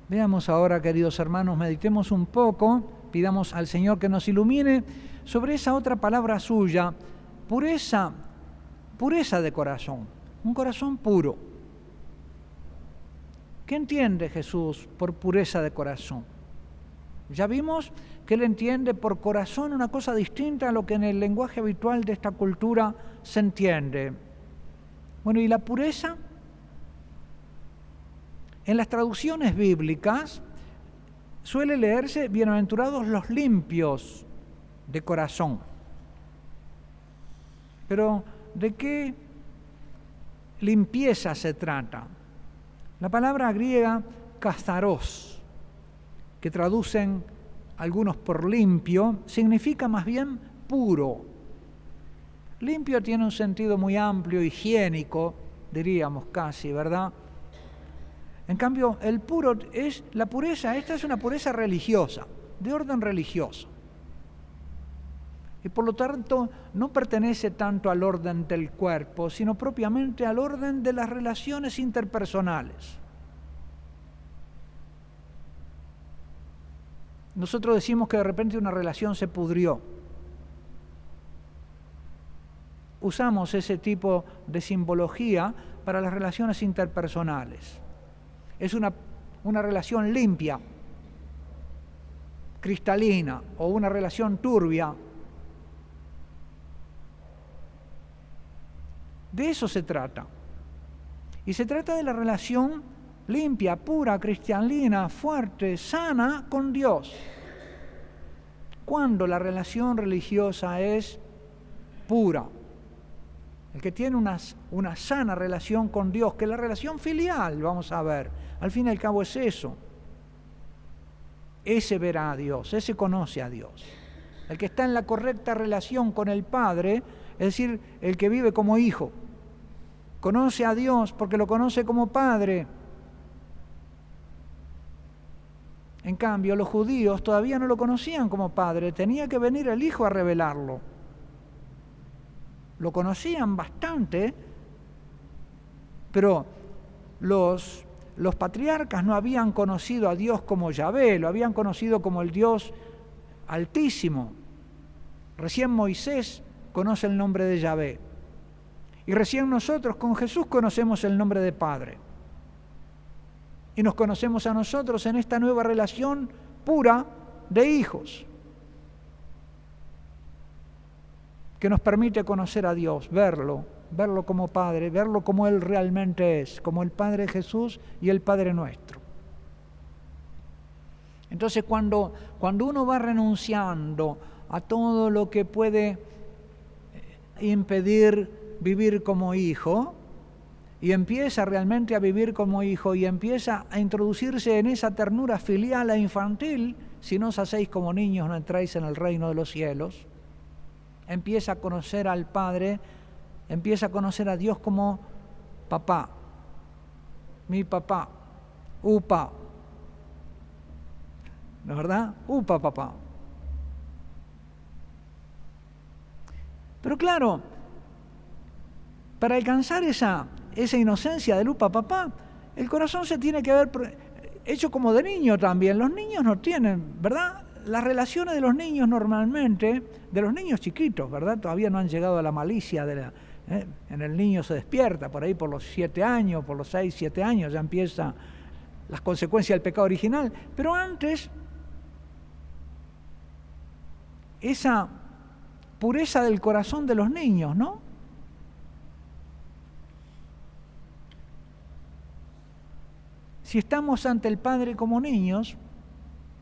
Veamos ahora, queridos hermanos, meditemos un poco, pidamos al Señor que nos ilumine sobre esa otra palabra suya, pureza, pureza de corazón, un corazón puro. ¿Qué entiende Jesús por pureza de corazón? Ya vimos que Él entiende por corazón una cosa distinta a lo que en el lenguaje habitual de esta cultura se entiende. Bueno, ¿y la pureza? En las traducciones bíblicas suele leerse bienaventurados los limpios de corazón. Pero ¿de qué limpieza se trata? La palabra griega katharos, que traducen algunos por limpio, significa más bien puro. Limpio tiene un sentido muy amplio, higiénico, diríamos casi, ¿verdad? En cambio, el puro es la pureza, esta es una pureza religiosa, de orden religioso. Y por lo tanto, no pertenece tanto al orden del cuerpo, sino propiamente al orden de las relaciones interpersonales. Nosotros decimos que de repente una relación se pudrió. Usamos ese tipo de simbología para las relaciones interpersonales. Es una relación limpia, cristalina, o una relación turbia. De eso se trata. Y se trata de la relación limpia, pura, cristalina, fuerte, sana con Dios. Cuando la relación religiosa es pura. El que tiene una sana relación con Dios, que es la relación filial, vamos a ver. Al fin y al cabo es eso. Ese verá a Dios, ese conoce a Dios. El que está en la correcta relación con el Padre, es decir, el que vive como hijo. Conoce a Dios porque lo conoce como Padre. En cambio, los judíos todavía no lo conocían como Padre, tenía que venir el Hijo a revelarlo. Lo conocían bastante, pero los patriarcas no habían conocido a Dios como Yahvé, lo habían conocido como el Dios Altísimo. Recién Moisés conoce el nombre de Yahvé. Y recién nosotros con Jesús conocemos el nombre de Padre. Y nos conocemos a nosotros en esta nueva relación pura de hijos, que nos permite conocer a Dios, verlo como Padre, verlo como Él realmente es, como el Padre Jesús y el Padre nuestro. Entonces, cuando uno va renunciando a todo lo que puede impedir vivir como hijo, y empieza realmente a vivir como hijo y empieza a introducirse en esa ternura filial e infantil, si no os hacéis como niños no entráis en el reino de los cielos, empieza a conocer al Padre, empieza a conocer a Dios como papá, mi papá, upa, ¿no es verdad? Upa, papá. Pero claro, para alcanzar esa inocencia del upa, papá, el corazón se tiene que haber hecho como de niño también. Los niños no tienen, ¿verdad? Las relaciones de los niños normalmente, de los niños chiquitos, ¿verdad? Todavía no han llegado a la malicia en el niño se despierta, por ahí por los 7 años, por los 6, 7 años ya empieza las consecuencias del pecado original. Pero antes, esa pureza del corazón de los niños, ¿no? Si estamos ante el Padre como niños,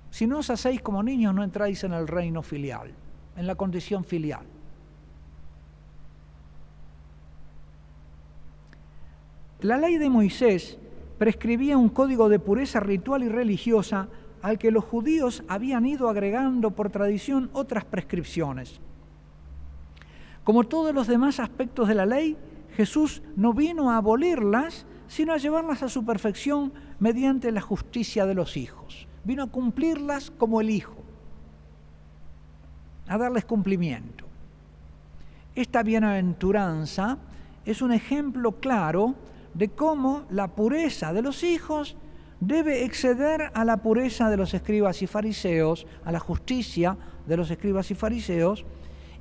si no os hacéis como niños, no entráis en el reino filial, en la condición filial. La ley de Moisés prescribía un código de pureza ritual y religiosa al que los judíos habían ido agregando por tradición otras prescripciones. Como todos los demás aspectos de la ley, Jesús no vino a abolirlas, sino a llevarlas a su perfección mediante la justicia de los hijos. Vino a cumplirlas como el Hijo, a darles cumplimiento. Esta bienaventuranza es un ejemplo claro de cómo la pureza de los hijos debe exceder a la pureza de los escribas y fariseos, a la justicia de los escribas y fariseos,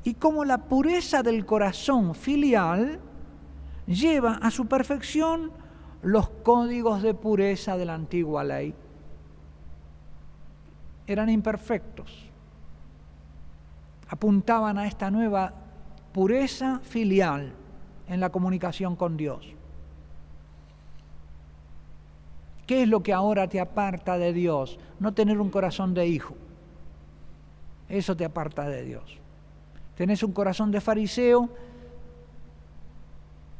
y como la pureza del corazón filial lleva a su perfección los códigos de pureza de la antigua ley. Eran imperfectos, apuntaban a esta nueva pureza filial en la comunicación con Dios. ¿Qué es lo que ahora te aparta de Dios? No tener un corazón de hijo. Eso te aparta de Dios. Tenés un corazón de fariseo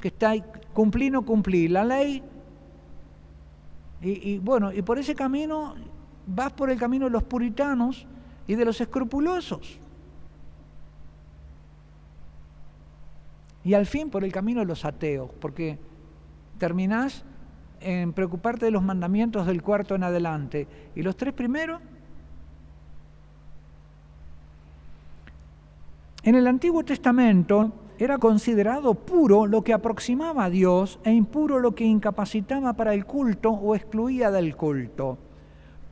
que está ahí, cumplir o no cumplir la ley. Y por ese camino vas por el camino de los puritanos y de los escrupulosos. Y al fin por el camino de los ateos, porque terminás en preocuparte de los mandamientos del cuarto en adelante. ¿Y los 3 primeros? En el Antiguo Testamento era considerado puro lo que aproximaba a Dios e impuro lo que incapacitaba para el culto o excluía del culto.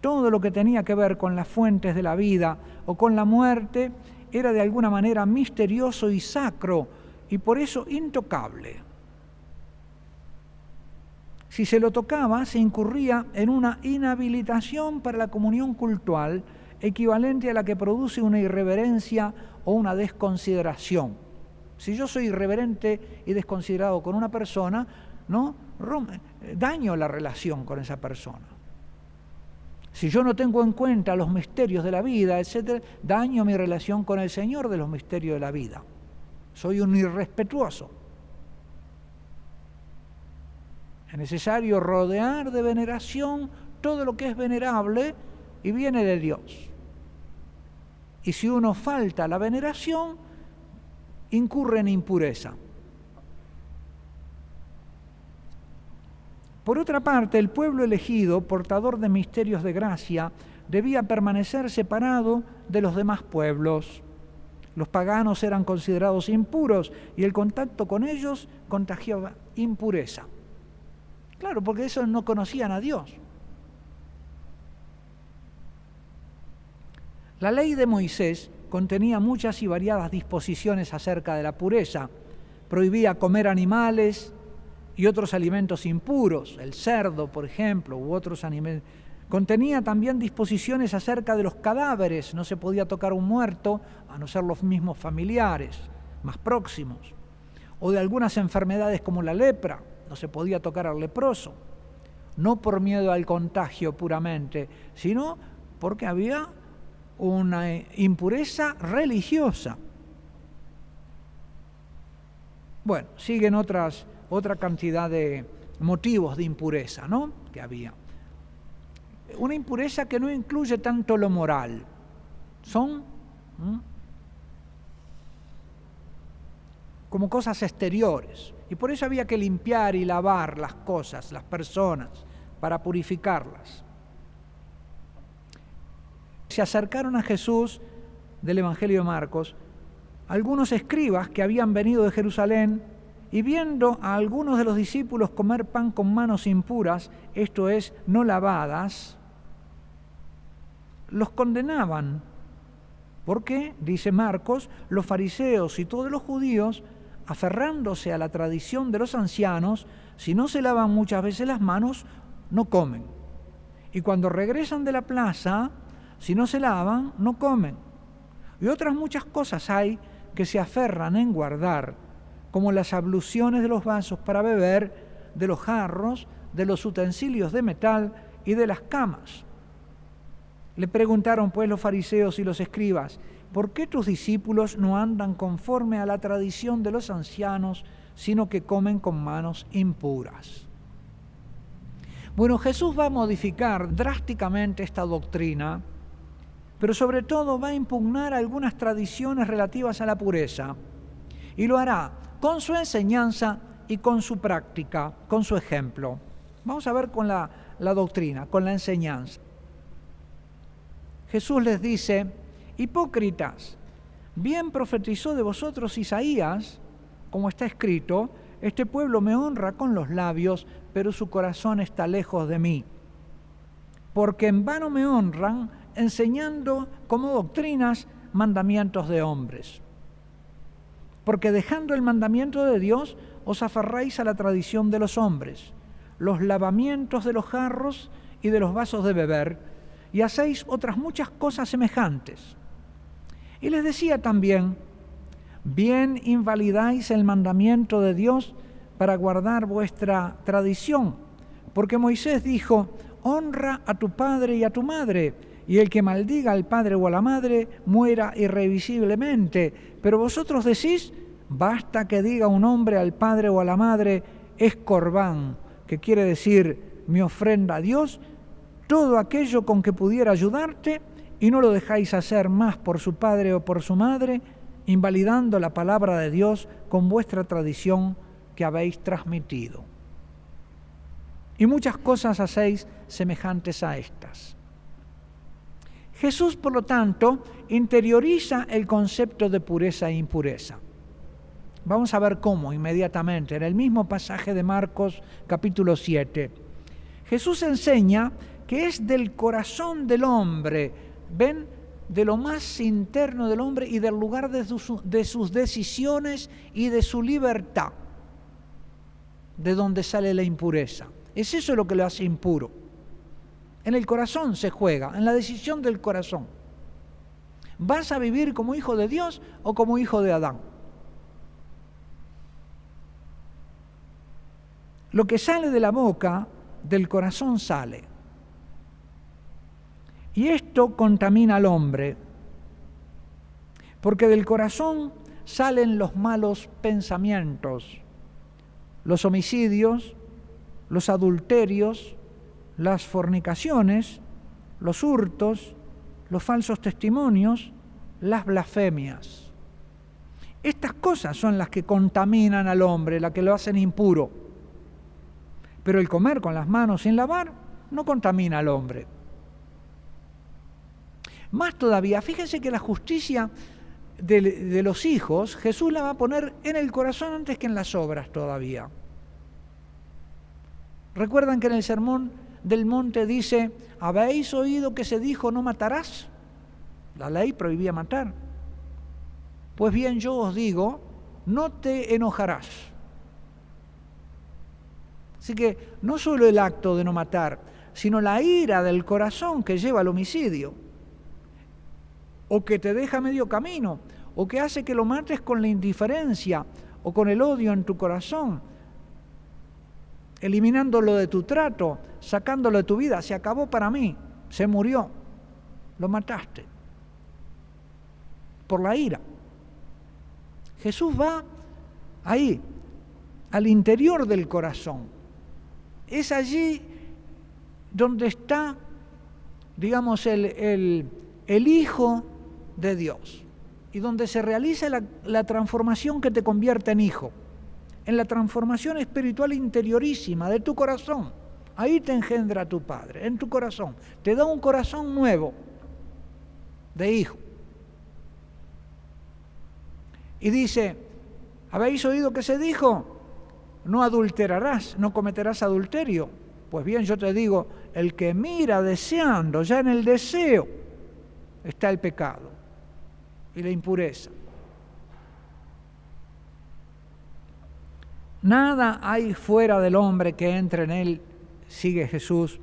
Todo lo que tenía que ver con las fuentes de la vida o con la muerte era de alguna manera misterioso y sacro y por eso intocable. Si se lo tocaba, se incurría en una inhabilitación para la comunión cultual equivalente a la que produce una irreverencia o una desconsideración. Si yo soy irreverente y desconsiderado con una persona, ¿no? Daño la relación con esa persona. Si yo no tengo en cuenta los misterios de la vida, etc., daño mi relación con el Señor de los misterios de la vida. Soy un irrespetuoso. Es necesario rodear de veneración todo lo que es venerable y viene de Dios. Y si uno falta a la veneración, incurre en impureza. Por otra parte, el pueblo elegido, portador de misterios de gracia, debía permanecer separado de los demás pueblos. Los paganos eran considerados impuros y el contacto con ellos contagiaba impureza. Claro, porque esos no conocían a Dios. La ley de Moisés contenía muchas y variadas disposiciones acerca de la pureza. Prohibía comer animales y otros alimentos impuros, el cerdo, por ejemplo, u otros animales. Contenía también disposiciones acerca de los cadáveres. No se podía tocar un muerto, a no ser los mismos familiares más próximos. O de algunas enfermedades como la lepra. No se podía tocar al leproso, no por miedo al contagio puramente, sino porque había una impureza religiosa. Bueno, siguen otra cantidad de motivos de impureza, ¿no? Que había. Una impureza que no incluye tanto lo moral. Son como cosas exteriores. Y por eso había que limpiar y lavar las cosas, las personas, para purificarlas. Se acercaron a Jesús del Evangelio de Marcos algunos escribas que habían venido de Jerusalén y viendo a algunos de los discípulos comer pan con manos impuras, esto es, no lavadas, los condenaban. Porque, dice Marcos, los fariseos y todos los judíos, aferrándose a la tradición de los ancianos, si no se lavan muchas veces las manos, no comen. Y cuando regresan de la plaza, si no se lavan, no comen. Y otras muchas cosas hay que se aferran en guardar, como las abluciones de los vasos para beber, de los jarros, de los utensilios de metal y de las camas. Le preguntaron pues los fariseos y los escribas: ¿por qué tus discípulos no andan conforme a la tradición de los ancianos, sino que comen con manos impuras? Bueno, Jesús va a modificar drásticamente esta doctrina, pero sobre todo va a impugnar algunas tradiciones relativas a la pureza, y lo hará con su enseñanza y con su práctica, con su ejemplo. Vamos a ver con la doctrina, con la enseñanza. Jesús les dice: hipócritas, bien profetizó de vosotros Isaías, como está escrito: este pueblo me honra con los labios, pero su corazón está lejos de mí. porque en vano me honran, enseñando como doctrinas mandamientos de hombres. Porque dejando el mandamiento de Dios, os aferráis a la tradición de los hombres, los lavamientos de los jarros y de los vasos de beber, y hacéis otras muchas cosas semejantes. Y les decía también, bien invalidáis el mandamiento de Dios para guardar vuestra tradición, porque Moisés dijo, honra a tu padre y a tu madre, y el que maldiga al padre o a la madre muera irrevisiblemente. Pero vosotros decís, basta que diga un hombre al padre o a la madre, es corbán, que quiere decir mi ofrenda a Dios, todo aquello con que pudiera ayudarte, y no lo dejáis hacer más por su padre o por su madre, invalidando la palabra de Dios con vuestra tradición que habéis transmitido. Y muchas cosas hacéis semejantes a estas. Jesús, por lo tanto, interioriza el concepto de pureza e impureza. Vamos a ver cómo inmediatamente, en el mismo pasaje de Marcos capítulo 7. Jesús enseña que es del corazón del hombre, ven, de lo más interno del hombre y del lugar de sus decisiones y de su libertad, de donde sale la impureza. Es eso lo que lo hace impuro. En el corazón se juega, en la decisión del corazón. ¿Vas a vivir como hijo de Dios o como hijo de Adán? Lo que sale de la boca, del corazón sale. Y esto contamina al hombre, porque del corazón salen los malos pensamientos, los homicidios, los adulterios, las fornicaciones, los hurtos, los falsos testimonios, las blasfemias. Estas cosas son las que contaminan al hombre, las que lo hacen impuro. Pero el comer con las manos sin lavar no contamina al hombre. Más todavía, fíjense que la justicia de los hijos, Jesús la va a poner en el corazón antes que en las obras todavía. ¿Recuerdan que en el Sermón del Monte dice, ¿habéis oído que se dijo no matarás? La ley prohibía matar. Pues bien, yo os digo, no te enojarás. Así que no solo el acto de no matar, sino la ira del corazón que lleva al homicidio, o que te deja medio camino, o que hace que lo mates con la indiferencia o con el odio en tu corazón, eliminándolo de tu trato, sacándolo de tu vida. Se acabó para mí, se murió, lo mataste por la ira. Jesús va ahí, al interior del corazón. Es allí donde está, digamos, el Hijo de Dios, y donde se realiza la transformación que te convierte en hijo, en la transformación espiritual interiorísima de tu corazón. Ahí te engendra tu Padre, en tu corazón. Te da un corazón nuevo, de hijo. Y dice, ¿habéis oído que se dijo? No adulterarás, no cometerás adulterio. Pues bien, yo te digo, el que mira deseando, ya en el deseo, está el pecado y la impureza. Nada hay fuera del hombre que entre en él, sigue Jesús,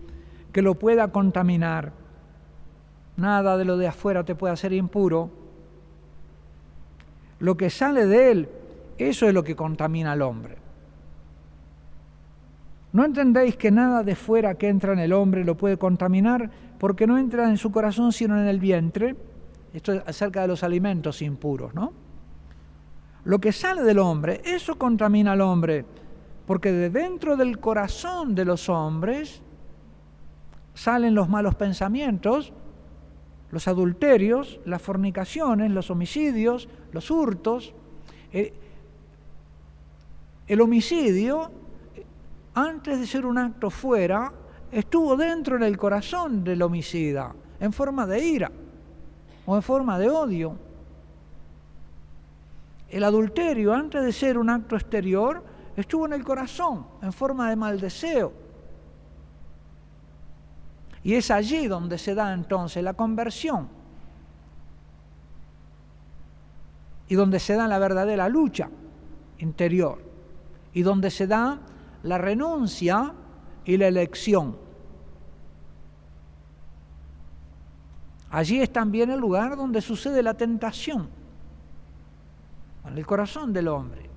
que lo pueda contaminar. Nada de lo de afuera te puede hacer impuro. Lo que sale de él, eso es lo que contamina al hombre. ¿No entendéis que nada de fuera que entra en el hombre lo puede contaminar? Porque no entra en su corazón sino en el vientre. Esto es acerca de los alimentos impuros, ¿no? Lo que sale del hombre, eso contamina al hombre, porque de dentro del corazón de los hombres salen los malos pensamientos, los adulterios, las fornicaciones, los homicidios, los hurtos. El homicidio, antes de ser un acto fuera, estuvo dentro del corazón del homicida, en forma de ira o en forma de odio. El adulterio, antes de ser un acto exterior, estuvo en el corazón, en forma de mal deseo. Y es allí donde se da entonces la conversión y donde se da la verdadera lucha interior y donde se da la renuncia y la elección. Allí es también el lugar donde sucede la tentación, en el corazón del hombre.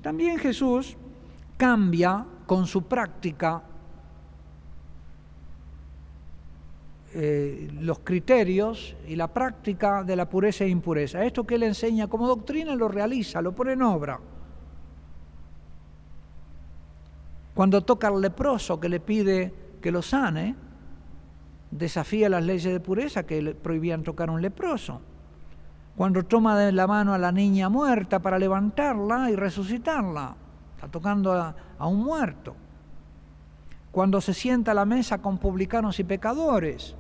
También Jesús cambia con su práctica los criterios y la práctica de la pureza e impureza. Esto que él enseña como doctrina lo realiza, lo pone en obra. Cuando toca al leproso que le pide que lo sane, desafía las leyes de pureza que le prohibían tocar a un leproso. Cuando toma de la mano a la niña muerta para levantarla y resucitarla, está tocando a un muerto. Cuando se sienta a la mesa con publicanos y pecadores.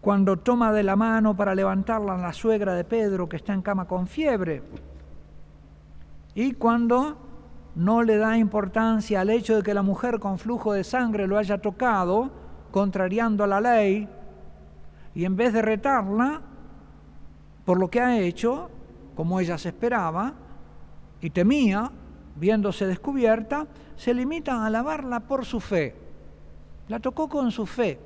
Cuando toma de la mano para levantarla a la suegra de Pedro que está en cama con fiebre. Y cuando no le da importancia al hecho de que la mujer con flujo de sangre lo haya tocado, contrariando a la ley, y en vez de retarla por lo que ha hecho, como ella se esperaba y temía, viéndose descubierta, se limita a alabarla por su fe. La tocó con su fe.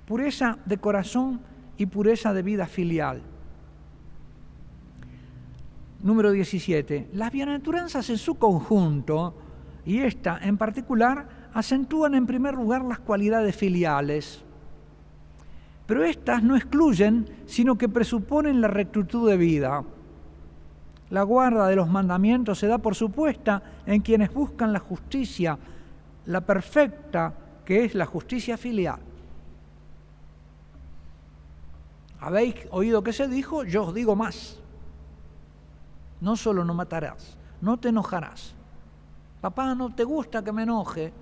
Pureza de corazón y pureza de vida filial. Número 17. Las bienaventuranzas en su conjunto, y esta en particular, acentúan en primer lugar las cualidades filiales. Pero estas no excluyen, sino que presuponen la rectitud de vida. La guarda de los mandamientos se da por supuesta en quienes buscan la justicia, la perfecta, que es la justicia filial. ¿Habéis oído que se dijo? Yo os digo más. No solo no matarás, no te enojarás. Papá, no te gusta que me enojé,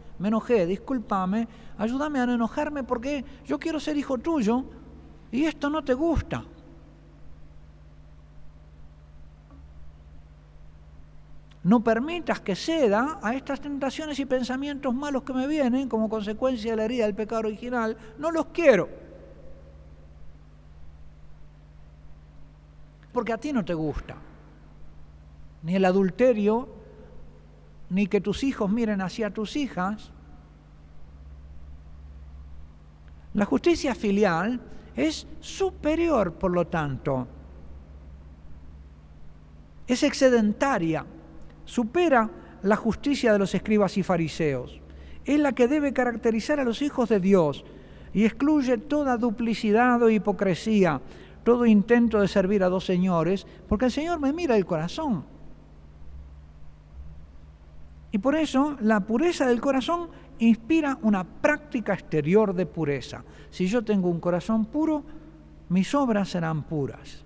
discúlpame, ayúdame a no enojarme porque yo quiero ser hijo tuyo y esto no te gusta. No permitas que ceda a estas tentaciones y pensamientos malos que me vienen como consecuencia de la herida del pecado original. No los quiero. Porque a ti no te gusta. Ni el adulterio, ni que tus hijos miren hacia tus hijas. La justicia filial es superior, por lo tanto. Es excedentaria, supera la justicia de los escribas y fariseos. Es la que debe caracterizar a los hijos de Dios y excluye toda duplicidad o hipocresía, todo intento de servir a dos señores, porque el Señor me mira el corazón. Y por eso la pureza del corazón inspira una práctica exterior de pureza. Si yo tengo un corazón puro, mis obras serán puras.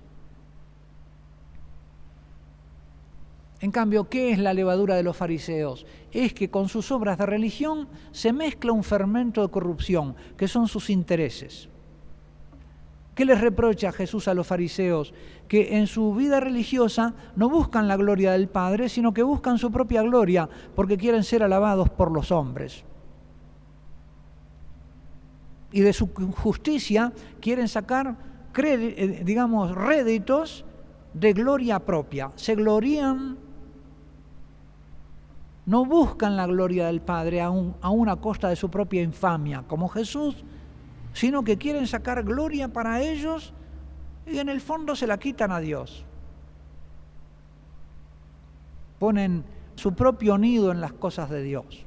En cambio, ¿qué es la levadura de los fariseos? Es que con sus obras de religión se mezcla un fermento de corrupción, que son sus intereses. ¿Qué les reprocha Jesús a los fariseos? Que en su vida religiosa no buscan la gloria del Padre, sino que buscan su propia gloria, porque quieren ser alabados por los hombres. Y de su justicia quieren sacar, réditos de gloria propia. Se glorían, no buscan la gloria del Padre aún a costa de su propia infamia, como Jesús, sino que quieren sacar gloria para ellos y en el fondo se la quitan a Dios. Ponen su propio nido en las cosas de Dios.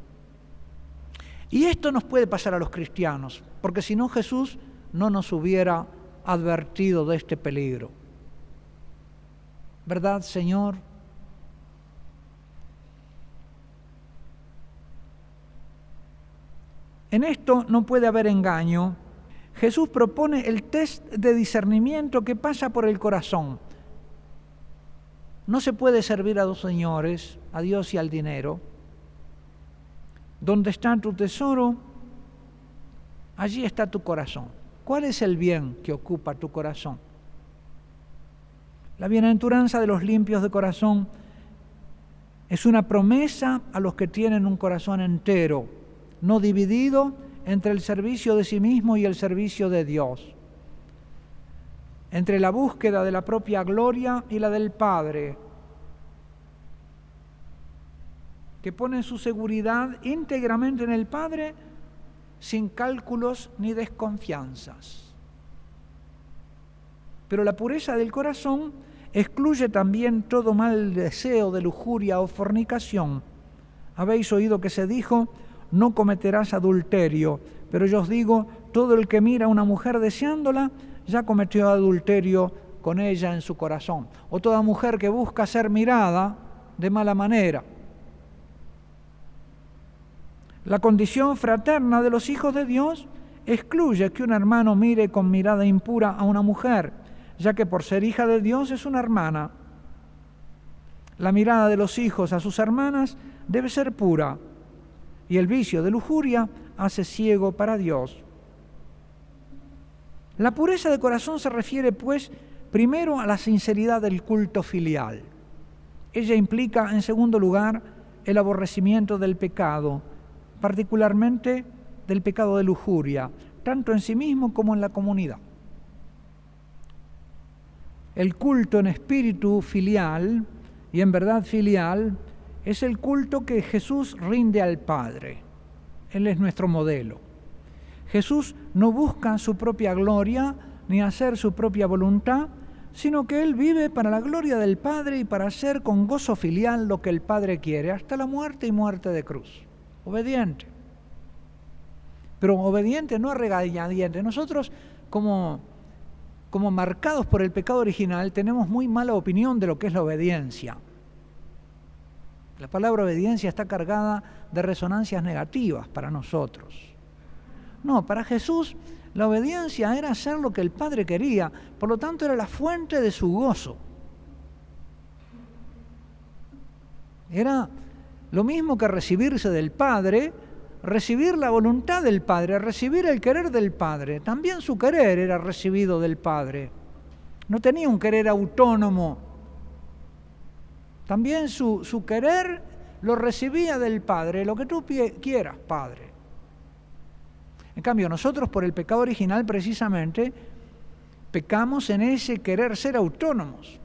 Y esto nos puede pasar a los cristianos, porque si no Jesús no nos hubiera advertido de este peligro. ¿Verdad, Señor? En esto no puede haber engaño. Jesús propone el test de discernimiento que pasa por el corazón. No se puede servir a dos señores, a Dios y al dinero. Donde está tu tesoro, allí está tu corazón. ¿Cuál es el bien que ocupa tu corazón? La bienaventuranza de los limpios de corazón es una promesa a los que tienen un corazón entero, no dividido entre el servicio de sí mismo y el servicio de Dios, entre la búsqueda de la propia gloria y la del Padre, que pone su seguridad íntegramente en el Padre sin cálculos ni desconfianzas. Pero la pureza del corazón excluye también todo mal deseo de lujuria o fornicación. Habéis oído que se dijo: no cometerás adulterio, pero yo os digo, todo el que mira a una mujer deseándola, ya cometió adulterio con ella en su corazón. O toda mujer que busca ser mirada de mala manera. La condición fraterna de los hijos de Dios excluye que un hermano mire con mirada impura a una mujer, ya que por ser hija de Dios es una hermana. La mirada de los hijos a sus hermanas debe ser pura, y el vicio de lujuria hace ciego para Dios. La pureza de corazón se refiere, pues, primero a la sinceridad del culto filial. Ella implica, en segundo lugar, el aborrecimiento del pecado, particularmente del pecado de lujuria, tanto en sí mismo como en la comunidad. El culto en espíritu filial y en verdad filial es el culto que Jesús rinde al Padre. Él es nuestro modelo. Jesús no busca su propia gloria ni hacer su propia voluntad, sino que Él vive para la gloria del Padre y para hacer con gozo filial lo que el Padre quiere, hasta la muerte y muerte de cruz. Obediente. Pero obediente, no a regañadientes. Nosotros, como marcados por el pecado original, tenemos muy mala opinión de lo que es la obediencia. La palabra obediencia está cargada de resonancias negativas para nosotros. No, para Jesús la obediencia era hacer lo que el Padre quería, por lo tanto era la fuente de su gozo. Era lo mismo que recibirse del Padre, recibir la voluntad del Padre, recibir el querer del Padre. También su querer era recibido del Padre. No tenía un querer autónomo. También su querer lo recibía del Padre, lo que tú quieras, Padre. En cambio, nosotros por el pecado original precisamente pecamos en ese querer ser autónomos.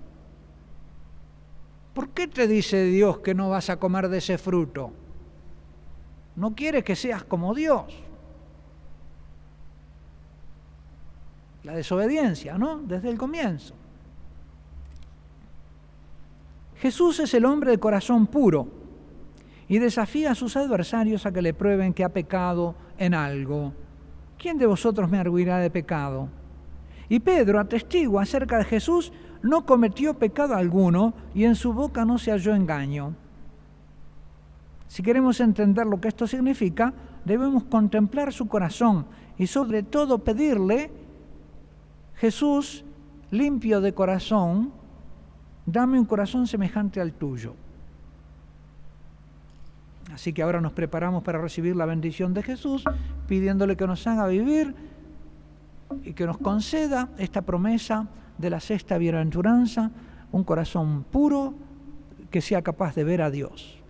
¿Por qué te dice Dios que no vas a comer de ese fruto? No quiere que seas como Dios. La desobediencia, ¿no? Desde el comienzo. Jesús es el hombre de corazón puro y desafía a sus adversarios a que le prueben que ha pecado en algo. ¿Quién de vosotros me arguirá de pecado? Y Pedro, atestigua acerca de Jesús, no cometió pecado alguno y en su boca no se halló engaño. Si queremos entender lo que esto significa, debemos contemplar su corazón y sobre todo pedirle: Jesús, limpio de corazón, dame un corazón semejante al tuyo. Así que ahora nos preparamos para recibir la bendición de Jesús, pidiéndole que nos haga vivir y que nos conceda esta promesa de la sexta bienaventuranza, un corazón puro que sea capaz de ver a Dios.